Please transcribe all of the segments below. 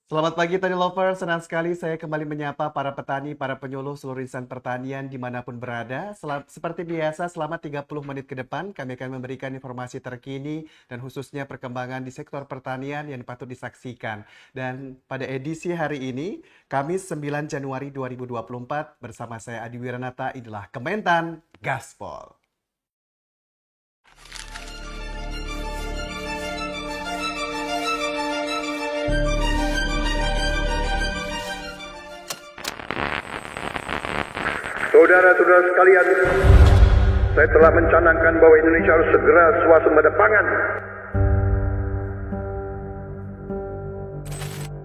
Selamat pagi Tani Lovers, senang sekali saya kembali menyapa para petani, para penyuluh seluruh insan pertanian dimanapun berada. Seperti biasa selama 30 menit ke depan kami akan memberikan informasi terkini dan khususnya perkembangan di sektor pertanian yang patut disaksikan. Dan pada edisi hari ini, Kamis 9 Januari 2024 bersama saya Adi Wiranata, inilah Kementan Gaspol. Saudara-saudara sekalian, saya telah mencanangkan bahwa Indonesia harus segera swasembada pangan.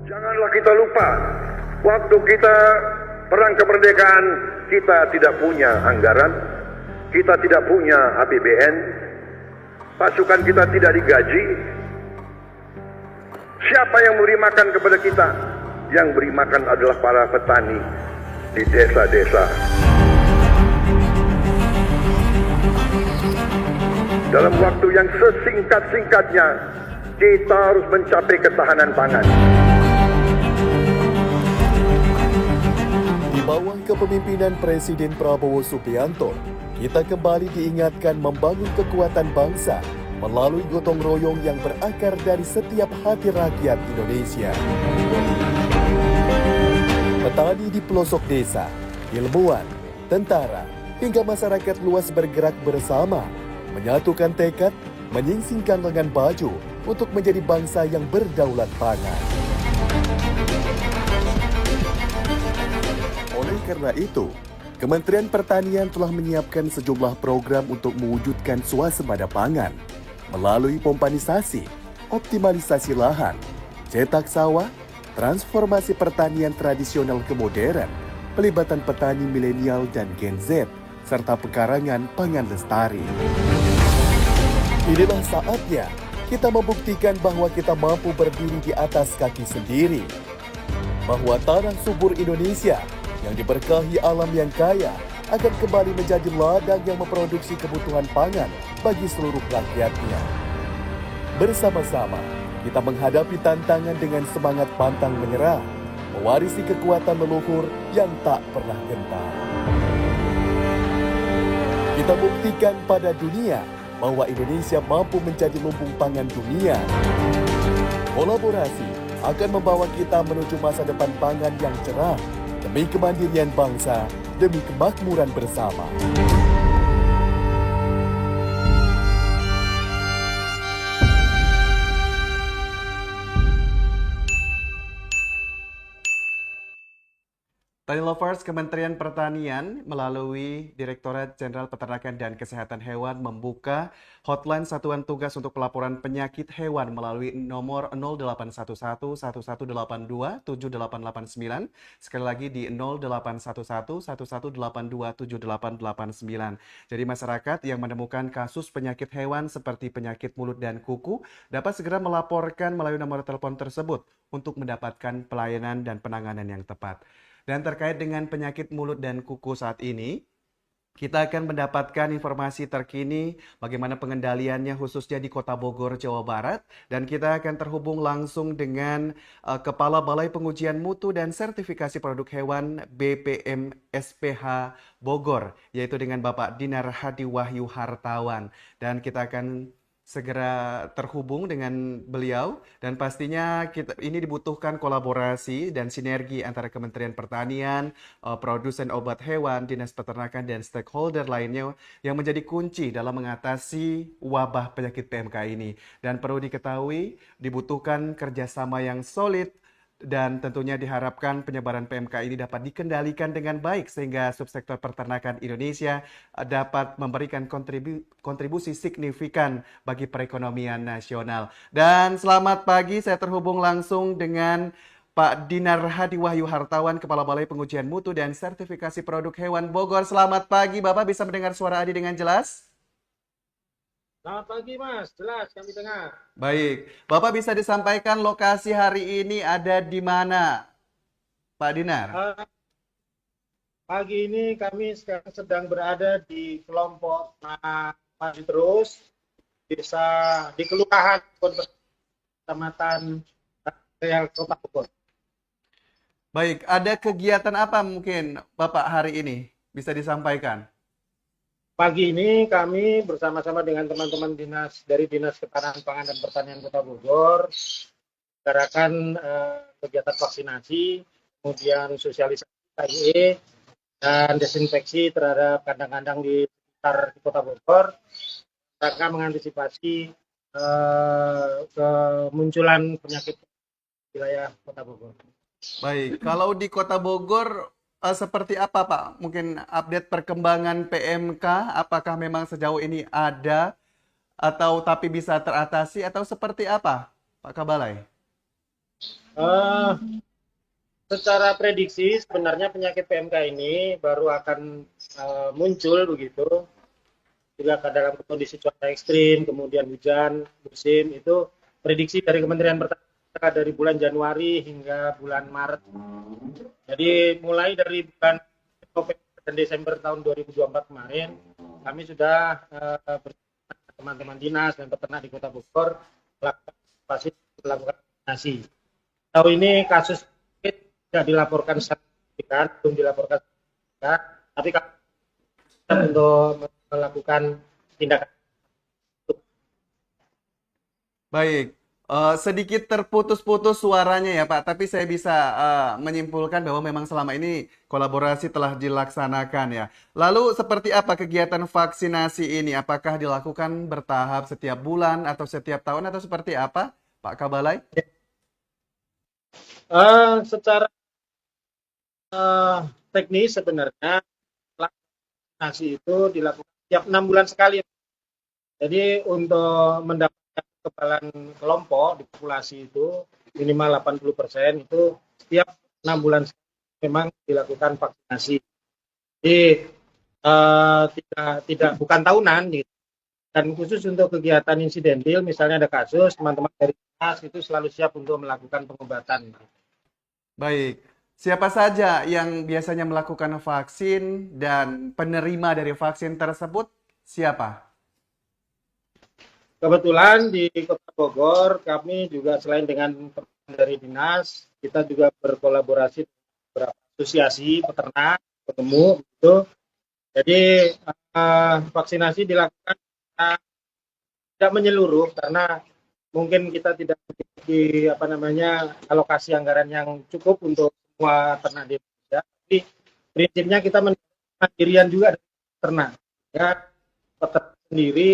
Janganlah kita lupa, waktu kita perang kemerdekaan, kita tidak punya anggaran, kita tidak punya APBN, pasukan kita tidak digaji. Siapa yang memberi makan kepada kita? Yang beri makan adalah para petani di desa-desa. Dalam waktu yang sesingkat-singkatnya, kita harus mencapai ketahanan pangan. Di bawah kepemimpinan Presiden Prabowo Subianto, kita kembali diingatkan membangun kekuatan bangsa melalui gotong royong yang berakar dari setiap hati rakyat Indonesia. Petani di pelosok desa, ilmuwan, tentara, hingga masyarakat luas bergerak bersama, menyatukan tekad, menyingsingkan lengan baju untuk menjadi bangsa yang berdaulat pangan. Oleh karena itu, Kementerian Pertanian telah menyiapkan sejumlah program untuk mewujudkan swasembada pangan melalui pompanisasi, optimalisasi lahan, cetak sawah, transformasi pertanian tradisional ke modern, pelibatan petani milenial dan Gen Z, serta pekarangan pangan lestari. Inilah saatnya kita membuktikan bahwa kita mampu berdiri di atas kaki sendiri. Bahwa tanah subur Indonesia yang diberkahi alam yang kaya akan kembali menjadi ladang yang memproduksi kebutuhan pangan bagi seluruh rakyatnya. Bersama-sama, kita menghadapi tantangan dengan semangat pantang menyerah, mewarisi kekuatan leluhur yang tak pernah gentar. Kita buktikan pada dunia bahwa Indonesia mampu menjadi lumbung pangan dunia. Kolaborasi akan membawa kita menuju masa depan pangan yang cerah, demi kemandirian bangsa, demi kemakmuran bersama. Tani Lovers, Kementerian Pertanian melalui Direktorat Jenderal Peternakan dan Kesehatan Hewan membuka hotline satuan tugas untuk pelaporan penyakit hewan melalui nomor 0811 1182 7889. Sekali lagi di 0811 1182 7889. Jadi masyarakat yang menemukan kasus penyakit hewan seperti penyakit mulut dan kuku dapat segera melaporkan melalui nomor telepon tersebut untuk mendapatkan pelayanan dan penanganan yang tepat. Dan terkait dengan penyakit mulut dan kuku saat ini, kita akan mendapatkan informasi terkini bagaimana pengendaliannya khususnya di Kota Bogor, Jawa Barat. Dan kita akan terhubung langsung dengan Kepala Balai Pengujian Mutu dan Sertifikasi Produk Hewan BPM SPH Bogor, yaitu dengan Bapak Dinar Hadi Wahyu Hartawan. Dan kita akan segera terhubung dengan beliau dan pastinya ini dibutuhkan kolaborasi dan sinergi antara Kementerian Pertanian, produsen obat hewan, Dinas Peternakan dan stakeholder lainnya yang menjadi kunci dalam mengatasi wabah penyakit PMK ini. Dan perlu diketahui dibutuhkan kerjasama yang solid dan tentunya diharapkan penyebaran PMK ini dapat dikendalikan dengan baik sehingga subsektor peternakan Indonesia dapat memberikan kontribusi signifikan bagi perekonomian nasional. Dan selamat pagi, saya terhubung langsung dengan Pak Dinar Hadi Wahyu Hartawan, Kepala Balai Pengujian Mutu dan Sertifikasi Produk Hewan Bogor. Selamat pagi, Bapak bisa mendengar suara Adi dengan jelas? Selamat pagi Mas, jelas kami dengar. Baik, Bapak bisa disampaikan lokasi hari ini ada di mana, Pak Dinar? Pagi ini kami sekarang sedang berada di kelompok Maju Terus, desa di Kelurahan Kecamatan Real Kota Bogor. Baik, ada kegiatan apa mungkin Bapak hari ini bisa disampaikan? Pagi ini kami bersama-sama dengan teman-teman dari Dinas Ketahanan Pangan dan Pertanian Kota Bogor mengadakan kegiatan vaksinasi, kemudian sosialisasi KIE, dan desinfeksi terhadap kandang-kandang di sekitar Kota Bogor, rangka mengantisipasi kemunculan penyakit di wilayah Kota Bogor. Baik, kalau di Kota Bogor seperti apa Pak? Mungkin update perkembangan PMK, apakah memang sejauh ini ada atau tapi bisa teratasi atau seperti apa Pak Kabalai? Uh, Secara prediksi sebenarnya penyakit PMK ini baru akan muncul begitu juga dalam kondisi cuaca ekstrim, kemudian hujan musim. Itu prediksi dari Kementerian Pertanian dari bulan Januari hingga bulan Maret. Jadi mulai dari bulan November dan Desember tahun 2024 kemarin, kami sudah bersama teman-teman dinas dan peternak di Kota Bogor melakukan vaksinasi. Tahu ini kasus tidak dilaporkan signifikan, belum dilaporkan signifikan, tapi kita untuk melakukan tindakan. Baik, sedikit terputus-putus suaranya ya Pak, tapi saya bisa menyimpulkan bahwa memang selama ini kolaborasi telah dilaksanakan ya. Lalu seperti apa kegiatan vaksinasi ini? Apakah dilakukan bertahap setiap bulan atau setiap tahun atau seperti apa, Pak Kabalai? Secara teknis sebenarnya vaksinasi itu dilakukan setiap 6 bulan sekali. Jadi untuk mendapatkan kekebalan kelompok di populasi itu minimal 80% itu setiap 6 bulan memang dilakukan vaksinasi. Jadi tidak bukan tahunan gitu. Dan khusus untuk kegiatan insidentil, misalnya ada kasus, teman-teman dari dinas itu selalu siap untuk melakukan pengobatan. Baik, siapa saja yang biasanya melakukan vaksin dan penerima dari vaksin tersebut siapa? Kebetulan di Kota Bogor kami juga selain dengan dari dinas, kita juga berkolaborasi dengan beberapa asosiasi peternak, ketemu gitu. Jadi vaksinasi dilakukan tidak menyeluruh karena mungkin kita tidak memiliki alokasi anggaran yang cukup untuk semua ternak di Indonesia. Tapi prinsipnya kita mandirian juga dari ternak. Ya, peternak sendiri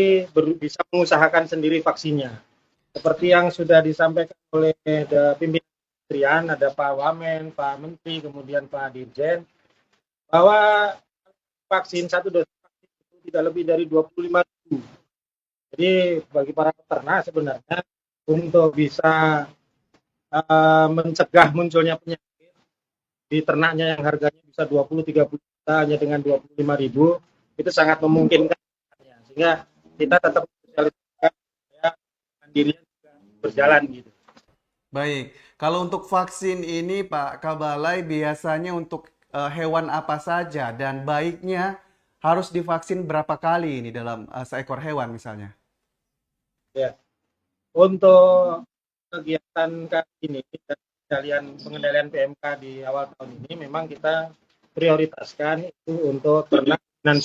bisa mengusahakan sendiri vaksinnya. Seperti yang sudah disampaikan oleh pimpinan kementerian, ada Pak Wamen, Pak Menteri, kemudian Pak Dirjen, bahwa vaksin satu dosis vaksin itu tidak lebih dari 25.000. Jadi bagi para peternak sebenarnya untuk bisa mencegah munculnya penyakit di ternaknya yang harganya bisa 20-30 juta hanya dengan 25.000 itu sangat memungkinkan. Sehingga kita tetap sosialisasikan ya, mandirinya juga berjalan gitu. Baik, kalau untuk vaksin ini Pak Kabalai biasanya untuk hewan apa saja dan baiknya harus divaksin berapa kali ini dalam seekor hewan misalnya? Ya. Untuk kegiatan kali ini dan pengendalian PMK di awal tahun ini memang kita prioritaskan itu untuk ternak dan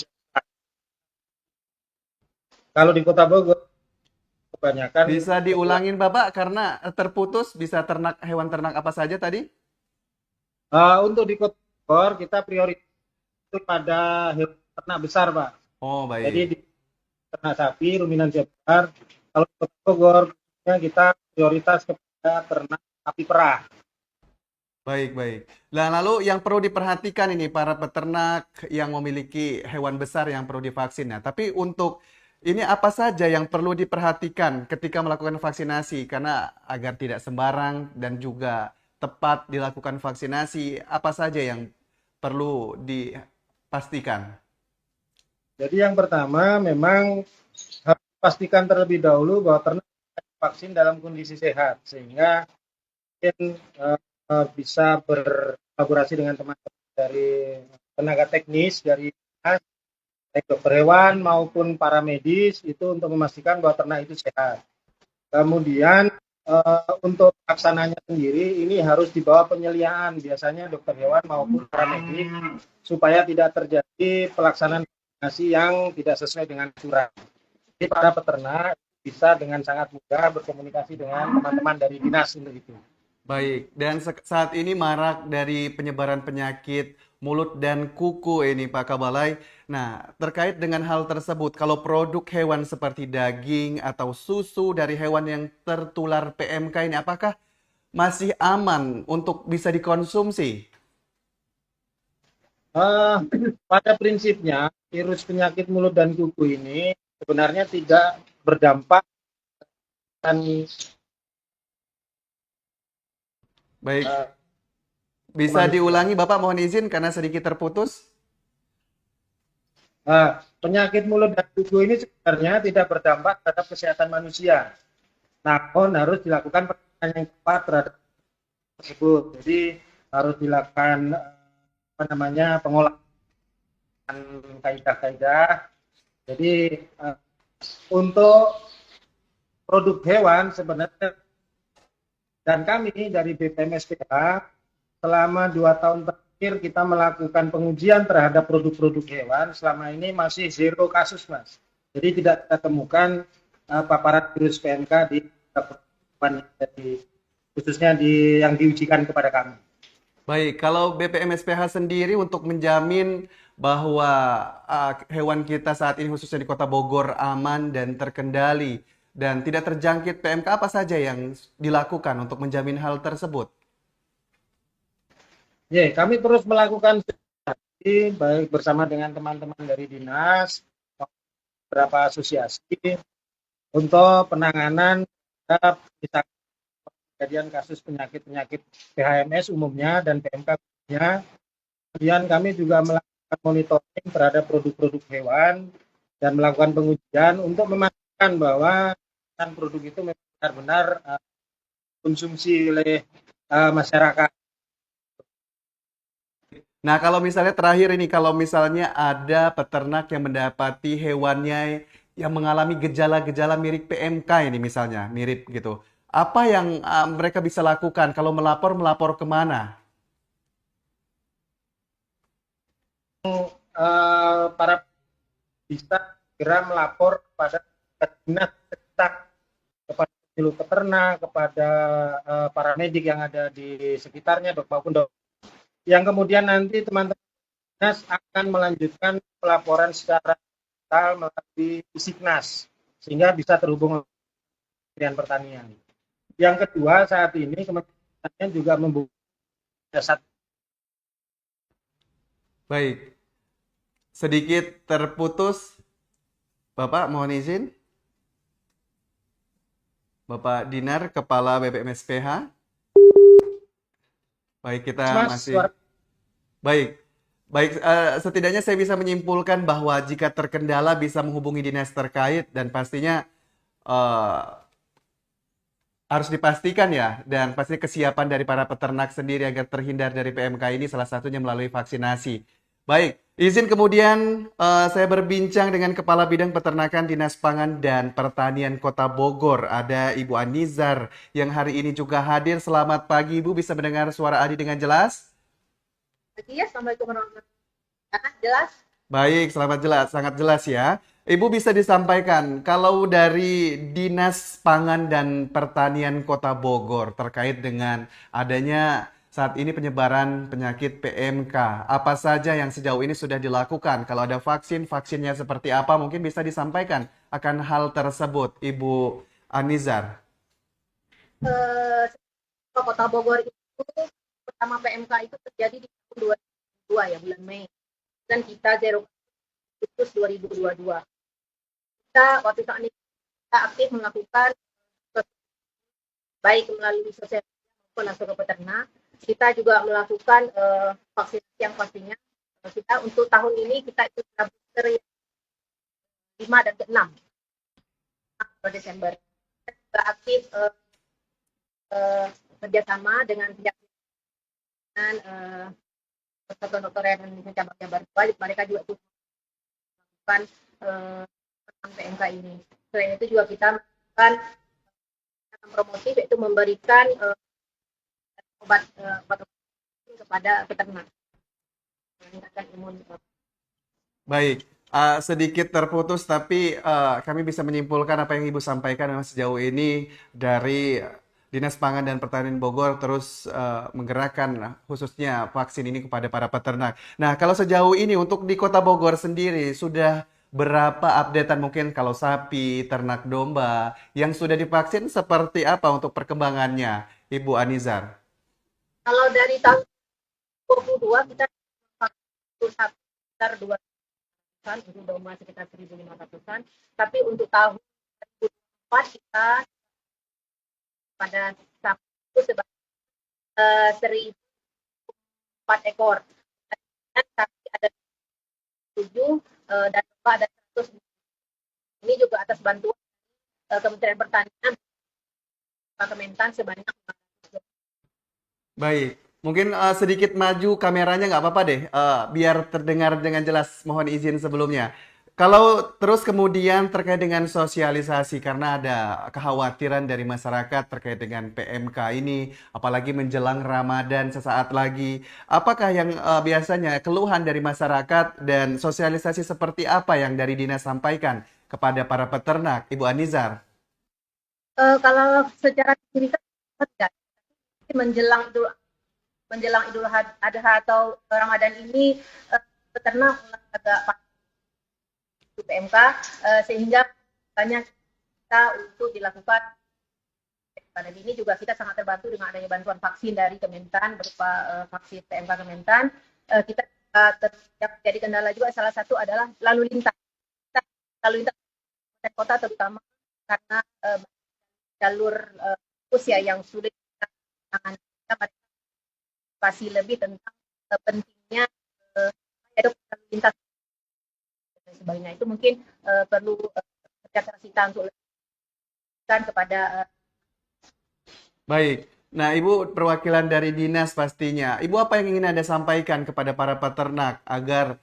kalau di Kota Bogor kebanyakan Bisa diulangin Bapak karena terputus, bisa hewan ternak apa saja tadi? untuk di Kota Bogor kita prioritas itu pada hewan ternak besar, Pak. Oh, Jadi baik. di ternak sapi, ruminansia besar. Kalau di Kota Bogor kita prioritas kepada ternak sapi perah. Baik, baik. Nah, lalu yang perlu diperhatikan ini para peternak yang memiliki hewan besar yang perlu divaksin. Nah, tapi untuk ini apa saja yang perlu diperhatikan ketika melakukan vaksinasi? Karena agar tidak sembarang dan juga tepat dilakukan vaksinasi, apa saja yang perlu dipastikan? Jadi yang pertama memang harus pastikan terlebih dahulu bahwa ternak vaksin dalam kondisi sehat sehingga mungkin bisa berkolaborasi dengan teman-teman dari tenaga teknis dari dinas, baik dokter hewan maupun para medis itu untuk memastikan bahwa ternak itu sehat. Kemudian untuk pelaksananya sendiri ini harus di bawah penyeliaan biasanya dokter hewan maupun para medik supaya tidak terjadi pelaksanaan vaksinasi yang tidak sesuai dengan aturan. Jadi para peternak bisa dengan sangat mudah berkomunikasi dengan teman-teman dari dinas untuk itu. Baik, dan saat ini marak dari penyebaran penyakit mulut dan kuku ini Pak Kabalai. Nah, terkait dengan hal tersebut, kalau produk hewan seperti daging atau susu dari hewan yang tertular PMK ini, apakah masih aman untuk bisa dikonsumsi? Pada prinsipnya virus penyakit mulut dan kuku ini sebenarnya tidak berdampak dan Baik, bisa manusia. diulangi Bapak, mohon izin karena sedikit terputus. Penyakit mulut dan kuku ini sebenarnya tidak berdampak terhadap kesehatan manusia. Namun harus dilakukan penanganan yang tepat terhadap tersebut. Jadi harus dilakukan pengolahan kaidah-kaidah. Jadi untuk produk hewan sebenarnya dan kami dari BPM SPH selama 2 tahun terakhir kita melakukan pengujian terhadap produk-produk hewan. Selama ini masih zero kasus, Mas. Jadi tidak kita temukan paparan virus PMK di hewan, khususnya yang diujikan kepada kami. Baik, kalau BPM SPH sendiri untuk menjamin bahwa hewan kita saat ini khususnya di Kota Bogor aman dan terkendali dan tidak terjangkit PMK, apa saja yang dilakukan untuk menjamin hal tersebut? Ya, kami terus melakukan studi baik bersama dengan teman-teman dari dinas, beberapa asosiasi untuk penanganan terhadap kejadian kasus penyakit-penyakit PHMS umumnya dan PMK umumnya. Kemudian kami juga melakukan monitoring terhadap produk-produk hewan dan melakukan pengujian untuk memastikan bahwa produk itu benar-benar konsumsi oleh masyarakat. Nah, kalau misalnya terakhir ini, kalau misalnya ada peternak yang mendapati hewannya yang mengalami gejala-gejala mirip PMK ini misalnya, mirip gitu. Apa yang mereka bisa lakukan? Kalau melapor kemana? Para bisa segera melapor kepada dinas sekitar, kepada penyuluh peternak, kepada para medik yang ada di sekitarnya maupun dokter. Yang kemudian nanti teman-teman dinas akan melanjutkan pelaporan secara digital melalui Isiknas sehingga bisa terhubung dengan Kementerian Pertanian. Yang kedua, saat ini Kementerian Pertanian juga membuka jasa. Baik, sedikit terputus. Bapak, mohon izin. Bapak Dinar, Kepala BPM SPH. Baik, kita Mas, masih... suara Baik, baik. Setidaknya saya bisa menyimpulkan bahwa jika terkendala bisa menghubungi dinas terkait dan pastinya eh, harus dipastikan ya dan pasti kesiapan dari para peternak sendiri agar terhindar dari PMK ini salah satunya melalui vaksinasi. Baik, izin kemudian saya berbincang dengan Kepala Bidang Peternakan Dinas Pangan dan Pertanian Kota Bogor. Ada Ibu Anizar yang hari ini juga hadir. Selamat pagi Ibu, bisa mendengar suara Adi dengan jelas? Ya, Assalamualaikum warahmatullahi wabarakatuh. Jelas? Baik, selamat jelas, sangat jelas ya. Ibu bisa disampaikan kalau dari Dinas Pangan dan Pertanian Kota Bogor terkait dengan adanya saat ini penyebaran penyakit PMK, apa saja yang sejauh ini sudah dilakukan? Kalau ada vaksin, vaksinnya seperti apa? Mungkin bisa disampaikan akan hal tersebut, Ibu Anizar. Eh, Kota Bogor itu pertama PMK itu terjadi di tahun 2002 ya, bulan Mei. Dan kita zero Agustus 2022. Kita waktu saat ini kita aktif melakukan baik melalui sosial maupun langsung ke peternak. Kita juga melakukan vaksinasi yang pastinya kita untuk tahun ini kita itu booster 5 dan ke-6 Desember. Kita juga aktif kerjasama dengan pihak Persatuan Dokter Hewan Indonesia cabang Jabar 2, mereka juga ikut melakukan tentang PMK ini. Selain itu juga kita melakukan promotif, yaitu memberikan obat kepada peternak meningkatkan imun. Baik, sedikit terputus tapi kami bisa menyimpulkan apa yang Ibu sampaikan memang sejauh ini dari Dinas Pangan dan Pertanian Bogor terus menggerakkan khususnya vaksin ini kepada para peternak. Nah, kalau sejauh ini untuk di Kota Bogor sendiri sudah berapa updatean mungkin kalau sapi, ternak domba yang sudah divaksin seperti apa untuk perkembangannya, Ibu Anizar? Kalau dari tahun 2022 kita vaksin sapi sekitar 200-an, untuk domba sekitar 1.500-an, tapi untuk tahun 2024 kita pada sapi itu sebanyak 1.004 ekor. Dan sapi ada 7 dan domba ada 100. Ini juga atas bantuan Kementerian Pertanian, Kementan sebanyak 500. Baik, mungkin sedikit maju kameranya nggak apa-apa deh, biar terdengar dengan jelas. Mohon izin sebelumnya. Kalau terus kemudian terkait dengan sosialisasi, karena ada kekhawatiran dari masyarakat terkait dengan PMK ini, apalagi menjelang Ramadan sesaat lagi. Apakah yang biasanya keluhan dari masyarakat dan sosialisasi seperti apa yang dari dinas sampaikan kepada para peternak, Ibu Anizar? Kalau secara signifikan tidak. menjelang Idul Adha atau Ramadan ini peternak mulai agak panik PMK, sehingga banyak kita untuk dilakukan. Pada ini juga kita sangat terbantu dengan adanya bantuan vaksin dari Kementan berupa vaksin PMK Kementan. Kita yang jadi kendala juga salah satu adalah lalu lintas kota, terutama karena jalur usia yang sulit kita masih lebih tentang pentingnya edukasi lalu lintas dan sebagainya. Itu mungkin perlu kerja kita untuk lebihkan kepada. Baik. Nah, Ibu perwakilan dari dinas pastinya. Ibu apa yang ingin Anda sampaikan kepada para peternak agar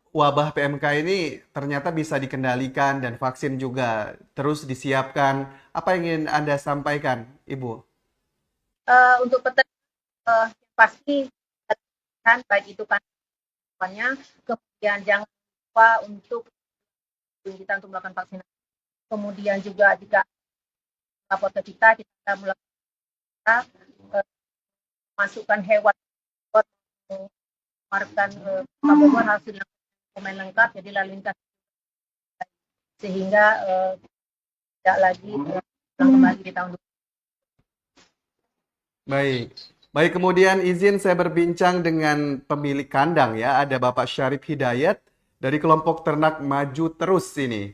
wabah PMK ini ternyata bisa dikendalikan dan vaksin juga terus disiapkan? Apa yang ingin Anda sampaikan, Ibu? Untuk peternak yang pasti kan baik itu pangannya, kemudian jangan lupa untuk kita untuk melakukan vaksinasi. Kemudian juga jika lapor ke kita melakukan masukkan hewan mengeluarkan Bogor hasil yang pemain lengkap, jadi lalu lintas sehingga tidak lagi kembali di tahun. Baik. Baik, kemudian izin saya berbincang dengan pemilik kandang ya. Ada Bapak Syarif Hidayat dari kelompok ternak Maju Terus ini.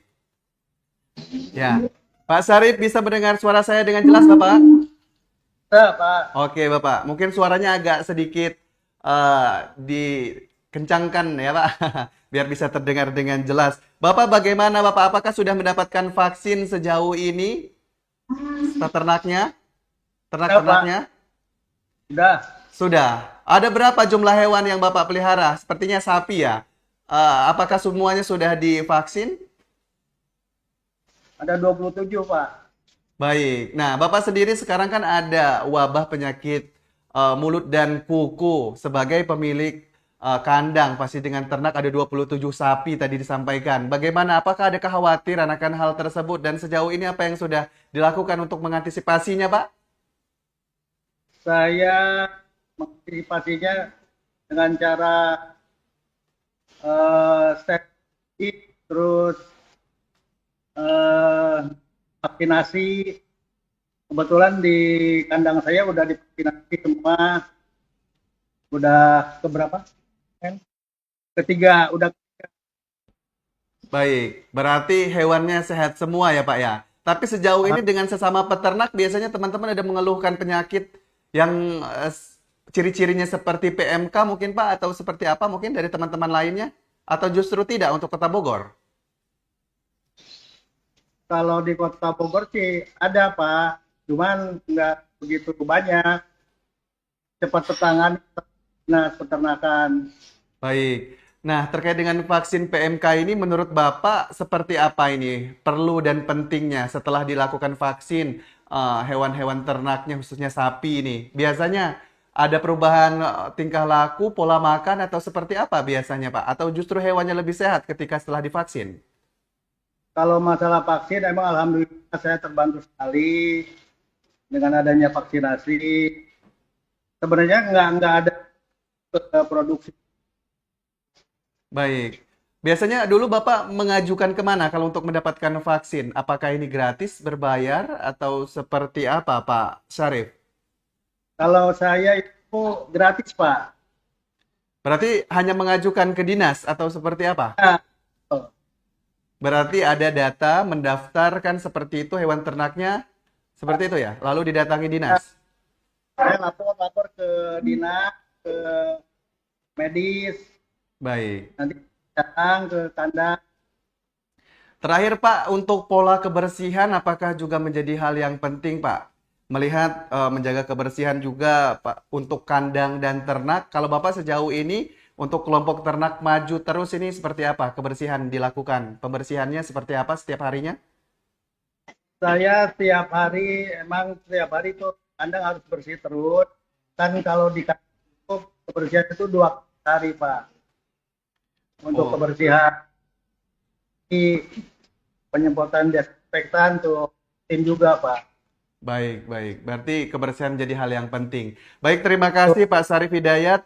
Ya. Pak Syarif bisa mendengar suara saya dengan jelas, Bapak? Bisa, Pak. Oke, Bapak. Mungkin suaranya agak sedikit dikencangkan ya, Pak. Biar bisa terdengar dengan jelas. Bapak bagaimana, Bapak? Apakah sudah mendapatkan vaksin sejauh ini? Ternaknya? Ternak-ternaknya? Sudah. Ada berapa jumlah hewan yang Bapak pelihara? Sepertinya sapi ya. Apakah semuanya sudah divaksin? Ada 27, Pak. Baik. Nah, Bapak sendiri sekarang kan ada wabah penyakit mulut dan kuku sebagai pemilik kandang. Pasti dengan ternak ada 27 sapi tadi disampaikan. Bagaimana? Apakah ada kekhawatiran akan hal tersebut? Dan sejauh ini apa yang sudah dilakukan untuk mengantisipasinya, Pak? Saya mengantisipasinya dengan cara safety, terus vaksinasi. Kebetulan di kandang saya udah divaksinasi semua. Udah keberapa? Ketiga, udah. Baik, berarti hewannya sehat semua ya Pak ya. Tapi sejauh ini dengan sesama peternak biasanya teman-teman ada mengeluhkan penyakit yang ciri-cirinya seperti PMK mungkin Pak, atau seperti apa mungkin dari teman-teman lainnya? Atau justru tidak untuk Kota Bogor? Kalau di Kota Bogor sih ada, Pak. Cuman nggak begitu banyak. Cepat tertangani Dinas Peternakan. Baik. Nah, terkait dengan vaksin PMK ini menurut Bapak seperti apa ini perlu dan pentingnya setelah dilakukan vaksin hewan-hewan ternaknya khususnya sapi ini? Biasanya ada perubahan tingkah laku, pola makan atau seperti apa biasanya Pak? Atau justru hewannya lebih sehat ketika setelah divaksin? Kalau masalah vaksin, emang alhamdulillah saya terbantu sekali dengan adanya vaksinasi. Sebenarnya nggak ada produksi. Baik. Biasanya dulu Bapak mengajukan kemana kalau untuk mendapatkan vaksin? Apakah ini gratis, berbayar, atau seperti apa Pak Syarif? Kalau saya itu gratis, Pak. Berarti hanya mengajukan ke dinas atau seperti apa? Nah, oh, Berarti ada data mendaftarkan seperti itu hewan ternaknya seperti itu ya. Lalu didatangi dinas. saya lapor ke dinas, ke medis, Baik. nanti datang ke kandang. Terakhir Pak, untuk pola kebersihan apakah juga menjadi hal yang penting Pak? Melihat menjaga kebersihan juga Pak untuk kandang dan ternak. Kalau Bapak sejauh ini untuk kelompok ternak maju terus ini seperti apa kebersihan dilakukan? Pembersihannya seperti apa setiap harinya? Saya emang setiap hari itu kandang harus bersih terus. Kan kalau di kandang itu kebersihan itu 2 hari, Pak. Untuk Oh, kebersihan di penyemprotan desinfektan tuh tim juga, Pak. baik, baik. Berarti kebersihan jadi hal yang penting. Baik, terima kasih Pak Sarif Hidayat.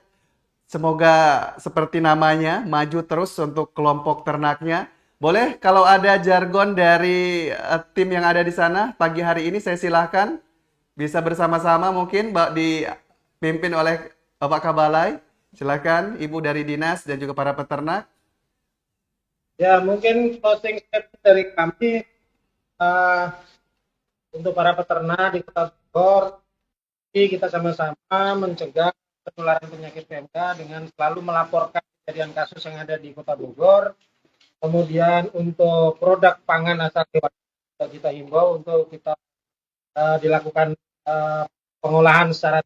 Semoga seperti namanya, maju terus untuk kelompok ternaknya. Boleh kalau ada jargon dari tim yang ada di sana pagi hari ini saya silahkan. Bisa bersama-sama mungkin dipimpin oleh Bapak Kabalai. Silakan Ibu dari dinas dan juga para peternak. Ya, mungkin closing statement dari kami eh, untuk para peternak di Kota Bogor, kita sama-sama mencegah penularan penyakit PMK dengan selalu melaporkan kejadian kasus yang ada di Kota Bogor. Kemudian untuk produk pangan asal dewasa kita himbau untuk kita dilakukan pengolahan secara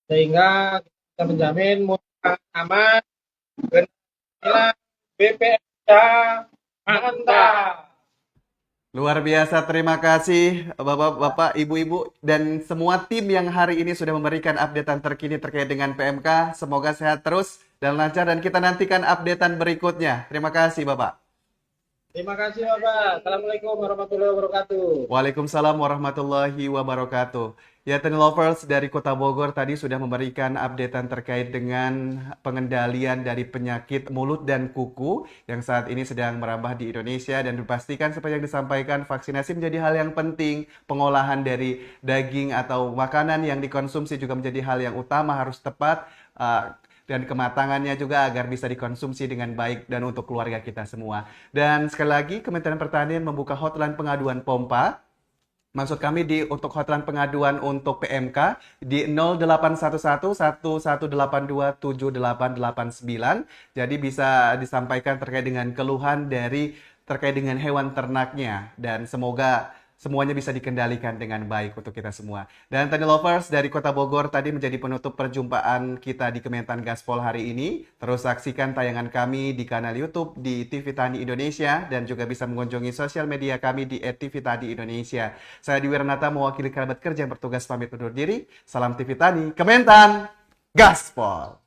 sehingga kita menjamin mudah aman dengan BPMK mantap. Luar biasa, terima kasih Bapak-bapak, Ibu-ibu, dan semua tim yang hari ini sudah memberikan updatean terkini terkait dengan PMK. Semoga sehat terus dan lancar dan kita nantikan updatean berikutnya. Terima kasih Bapak. Terima kasih Bapak. Assalamualaikum warahmatullahi wabarakatuh. Waalaikumsalam warahmatullahi wabarakatuh. Ya, Ten Lovers dari Kota Bogor tadi sudah memberikan updatean terkait dengan pengendalian dari penyakit mulut dan kuku yang saat ini sedang merambah di Indonesia dan dipastikan seperti yang disampaikan vaksinasi menjadi hal yang penting, pengolahan dari daging atau makanan yang dikonsumsi juga menjadi hal yang utama harus tepat dan kematangannya juga agar bisa dikonsumsi dengan baik dan untuk keluarga kita semua. Dan sekali lagi Kementerian Pertanian membuka hotline pengaduan POMPA. Maksud kami untuk hotline pengaduan untuk PMK di 0811-1182-7889. Jadi bisa disampaikan terkait dengan keluhan terkait dengan hewan ternaknya. Dan semoga semuanya bisa dikendalikan dengan baik untuk kita semua. Dan Tani Lovers dari Kota Bogor tadi menjadi penutup perjumpaan kita di Kementan Gaspol hari ini. Terus saksikan tayangan kami di kanal YouTube di TV Tani Indonesia dan juga bisa mengunjungi sosial media kami di @TV Tani Indonesia. Saya Dwi Renata mewakili kerabat kerja yang bertugas pamit undur diri. Salam TV Tani, Kementan Gaspol.